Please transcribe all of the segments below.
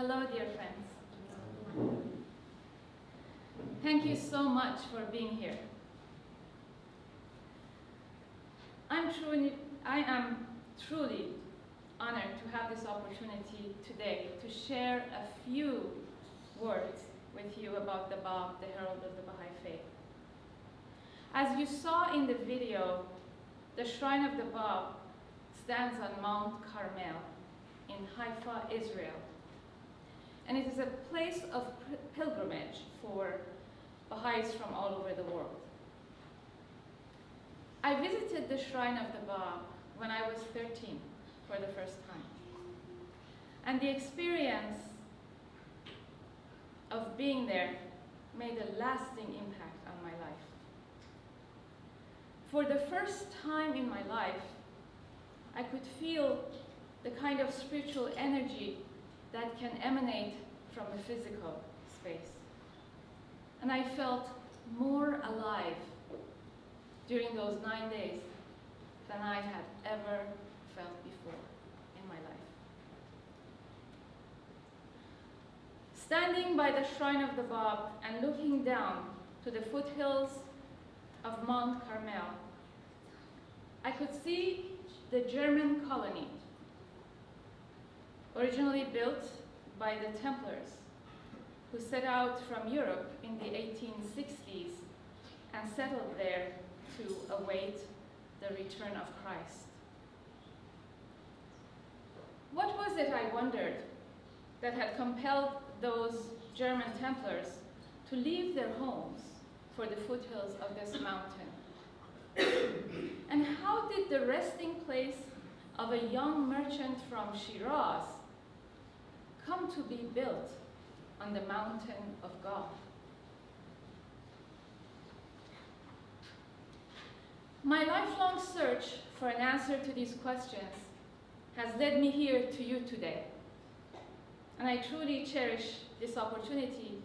Hello, dear friends. Thank you so much for being here. I am truly honored to have this opportunity today to share a few words with you about the Bab, the Herald of the Baha'i Faith. As you saw in the video, the Shrine of the Bab stands on Mount Carmel in Haifa, Israel. And it is a place of pilgrimage for Baha'is from all over the world. I visited the Shrine of the Bab when I was 13 for the first time. And the experience of being there made a lasting impact on my life. For the first time in my life, I could feel the kind of spiritual energy that can emanate from a physical space. And I felt more alive during those 9 days than I had ever felt before in my life. Standing by the Shrine of the Bab and looking down to the foothills of Mount Carmel, I could see the German colony, originally built by the Templars, who set out from Europe in the 1860s and settled there to await the return of Christ. What was it, I wondered, that had compelled those German Templars to leave their homes for the foothills of this mountain? And how did the resting place of a young merchant from Shiraz come to be built on the mountain of God? My lifelong search for an answer to these questions has led me here to you today. And I truly cherish this opportunity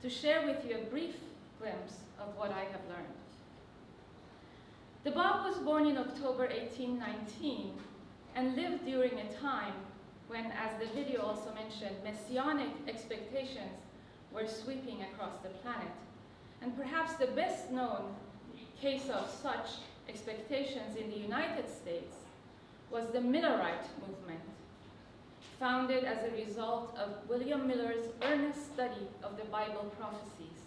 to share with you a brief glimpse of what I have learned. The Bab was born in October 1819 and lived during a time when, as the video also mentioned, messianic expectations were sweeping across the planet. And perhaps the best known case of such expectations in the United States was the Millerite movement, founded as a result of William Miller's earnest study of the Bible prophecies,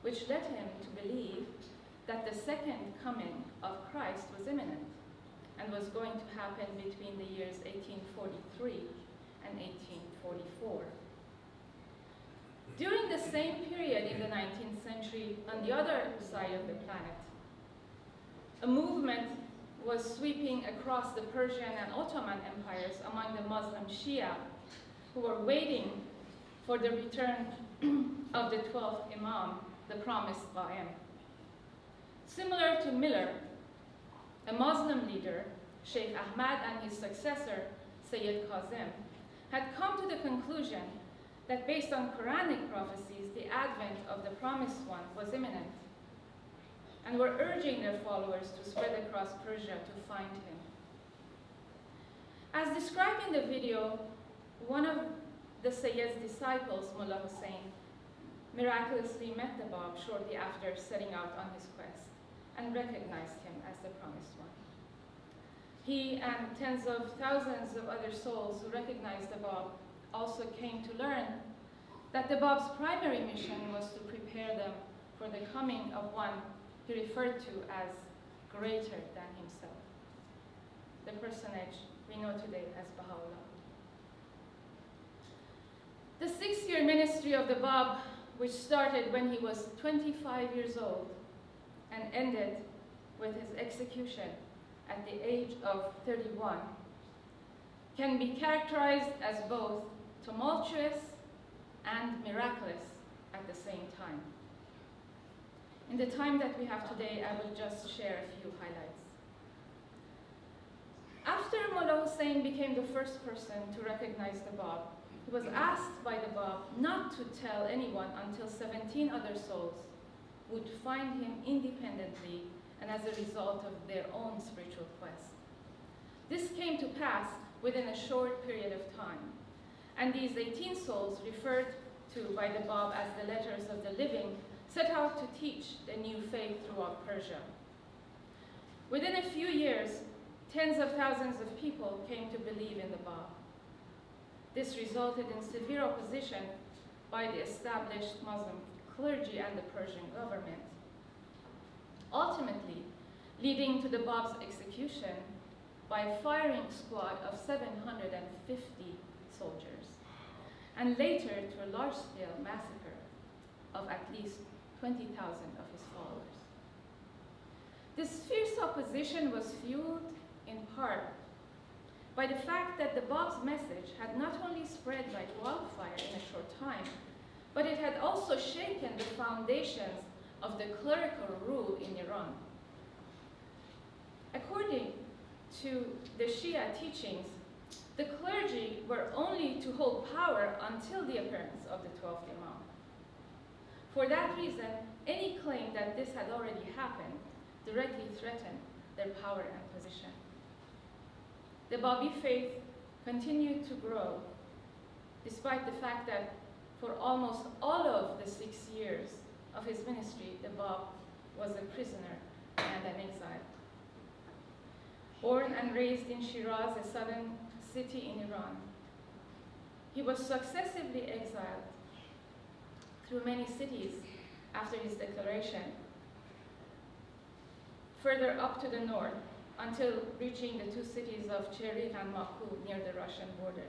which led him to believe that the second coming of Christ was imminent and was going to happen between the years 1843 and 1844. During the same period in the 19th century, on the other side of the planet, a movement was sweeping across the Persian and Ottoman empires among the Muslim Shia, who were waiting for the return of the 12th Imam, the promised Qa'im. Similar to Miller, a Muslim leader, Sheikh Ahmad, and his successor, Sayyid Kazim, had come to the conclusion that based on Quranic prophecies, the advent of the promised one was imminent, and were urging their followers to spread across Persia to find him. As described in the video, one of the Sayyid's disciples, Mullah Hussein, miraculously met the Bab shortly after setting out on his quest and recognized him as the promised one. He and tens of thousands of other souls who recognized the Bab also came to learn that the Bab's primary mission was to prepare them for the coming of one he referred to as greater than himself, the personage we know today as Baha'u'llah. The 6-year ministry of the Bab, which started when he was 25 years old and ended with his execution at the age of 31, can be characterized as both tumultuous and miraculous at the same time. In the time that we have today, I will just share a few highlights. After Mullah Hussein became the first person to recognize the Bab, he was asked by the Bab not to tell anyone until 17 other souls would find him independently and as a result of their own spiritual quest. This came to pass within a short period of time, and these 18 souls, referred to by the Bab as the letters of the living, set out to teach the new faith throughout Persia. Within a few years, tens of thousands of people came to believe in the Bab. This resulted in severe opposition by the established Muslim clergy and the Persian government, ultimately leading to the Bab's execution by a firing squad of 750 soldiers, and later to a large-scale massacre of at least 20,000 of his followers. This fierce opposition was fueled in part by the fact that the Bab's message had not only spread like wildfire in a short time, but it had also shaken the foundations of the clerical rule in Iran. According to the Shia teachings, the clergy were only to hold power until the appearance of the 12th Imam. For that reason, any claim that this had already happened directly threatened their power and position. The Babi faith continued to grow, despite the fact that for almost all of the 6 years of his ministry, the Bab was a prisoner and an exile. Born and raised in Shiraz, a southern city in Iran, he was successively exiled through many cities after his declaration, further up to the north, until reaching the two cities of Cherif and Maku near the Russian border.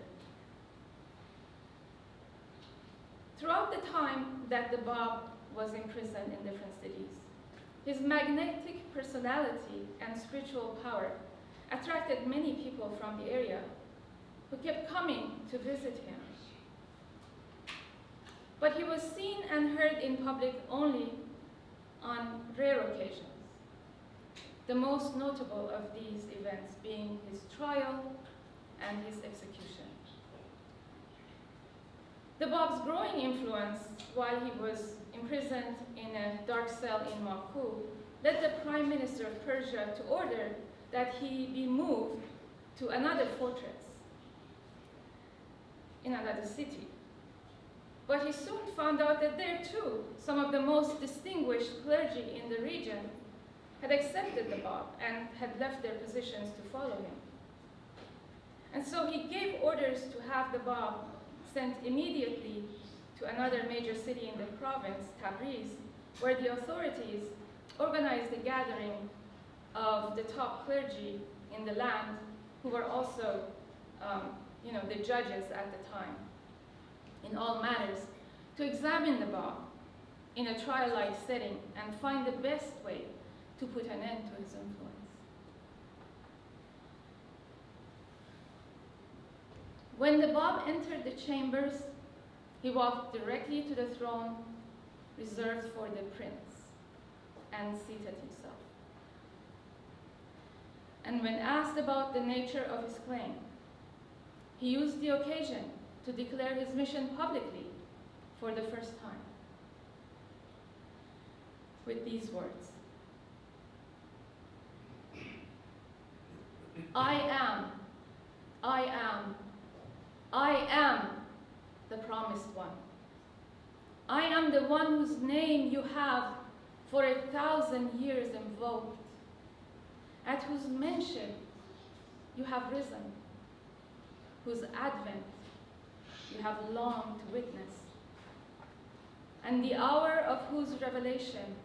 Throughout the time that the Bab was imprisoned in different cities, his magnetic personality and spiritual power attracted many people from the area who kept coming to visit him. But he was seen and heard in public only on rare occasions, the most notable of these events being his trial and his execution. The Bab's growing influence while he was imprisoned in a dark cell in Maku led the Prime Minister of Persia to order that he be moved to another fortress in another city. But he soon found out that there too, some of the most distinguished clergy in the region had accepted the Bab and had left their positions to follow him. And so he gave orders to have the Bab sent immediately to another major city in the province, Tabriz, where the authorities organized a gathering of the top clergy in the land, who were also the judges at the time in all matters, to examine the Bab in a trial-like setting and find the best way to put an end to his influence. When the Bab entered the chambers, he walked directly to the throne reserved for the prince and seated himself. And when asked about the nature of his claim, he used the occasion to declare his mission publicly for the first time with these words: I am the promised one. I am the one whose name you have for 1,000 years invoked, at whose mention you have risen, whose advent you have longed to witness, and the hour of whose revelation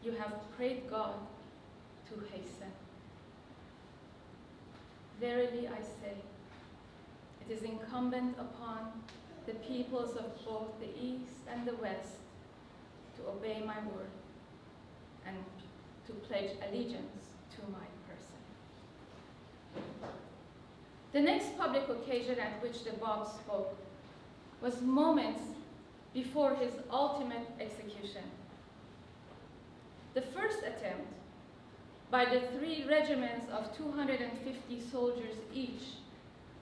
you have prayed God to hasten. Verily I say, it is incumbent upon the peoples of both the East and the West to obey my word and to pledge allegiance to my person. The next public occasion at which the Bab spoke was moments before his ultimate execution. The first attempt by the 3 regiments of 250 soldiers each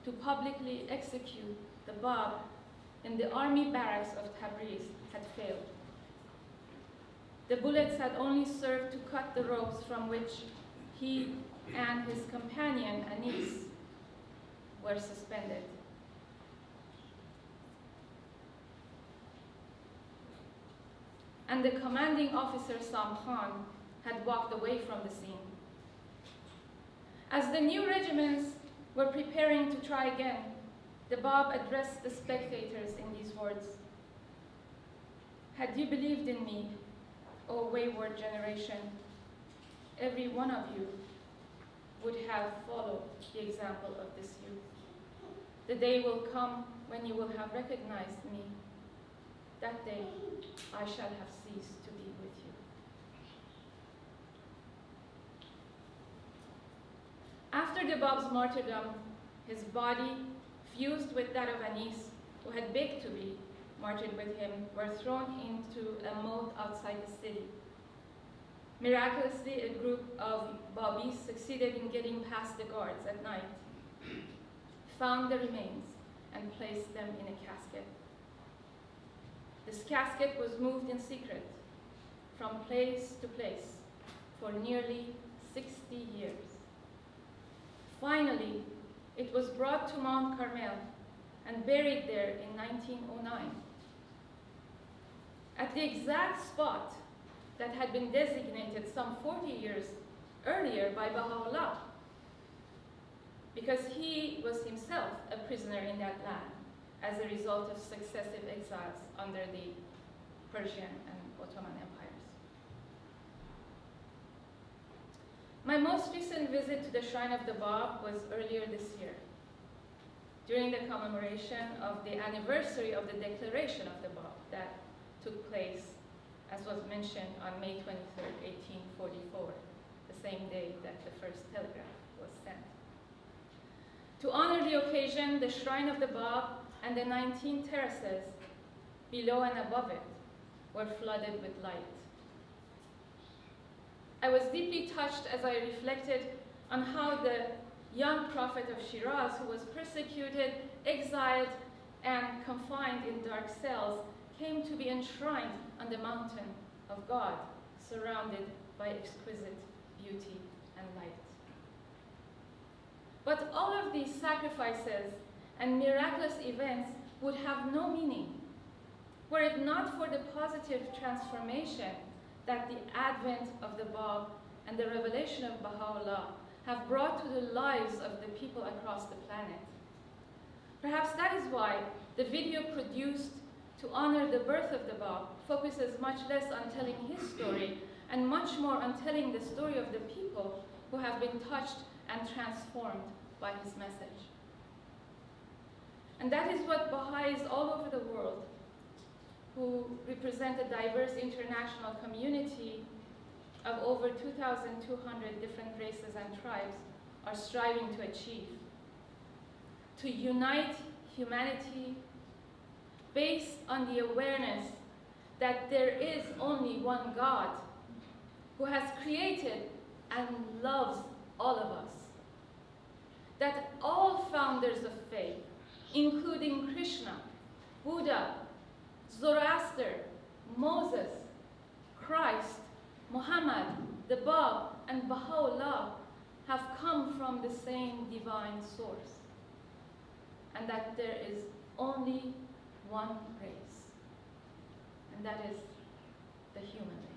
to publicly execute the Bab in the army barracks of Tabriz had failed. The bullets had only served to cut the ropes from which he and his companion Anis were suspended. and the commanding officer, Sam Khan, had walked away from the scene. As the new regiments were preparing to try again, the Bab addressed the spectators in these words: "Had you believed in me, O wayward generation, every one of you would have followed the example of this youth. The day will come when you will have recognized me. That day I shall have ceased to be with you." After the Bab's martyrdom, his body, fused with that of Anis, who had begged to be martyred with him, were thrown into a moat outside the city. Miraculously, a group of Babis succeeded in getting past the guards at night, found the remains, and placed them in a casket. This casket was moved in secret from place to place for nearly 60 years. Finally, it was brought to Mount Carmel and buried there in 1909, at the exact spot that had been designated some 40 years earlier by Baha'u'llah, because he was himself a prisoner in that land as a result of successive exiles under the Persian and Ottoman empires. My most recent visit to the Shrine of the Bab was earlier this year, during the commemoration of the anniversary of the Declaration of the Bab that took place, as was mentioned, on May 23rd, 1844, the same day that the first telegraph was sent. To honor the occasion, the Shrine of the Bab and the 19 terraces below and above it were flooded with light. I was deeply touched as I reflected on how the young prophet of Shiraz, who was persecuted, exiled, and confined in dark cells, came to be enshrined on the mountain of God, surrounded by exquisite beauty and light. But all of these sacrifices and miraculous events would have no meaning were it not for the positive transformation that the advent of the Bab and the revelation of Baha'u'llah have brought to the lives of the people across the planet. Perhaps that is why the video produced to honor the birth of the Bab focuses much less on telling his story and much more on telling the story of the people who have been touched and transformed by his message. And that is what Baha'is all over the world, who represent a diverse international community of over 2,200 different races and tribes, are striving to achieve. To unite humanity based on the awareness that there is only one God who has created and loves all of us. That all founders of faith, including Krishna, Buddha, Zoroaster, Moses, Christ, Muhammad, the Bab, and Baha'u'llah have come from the same divine source, and that there is only one race, and that is the human race.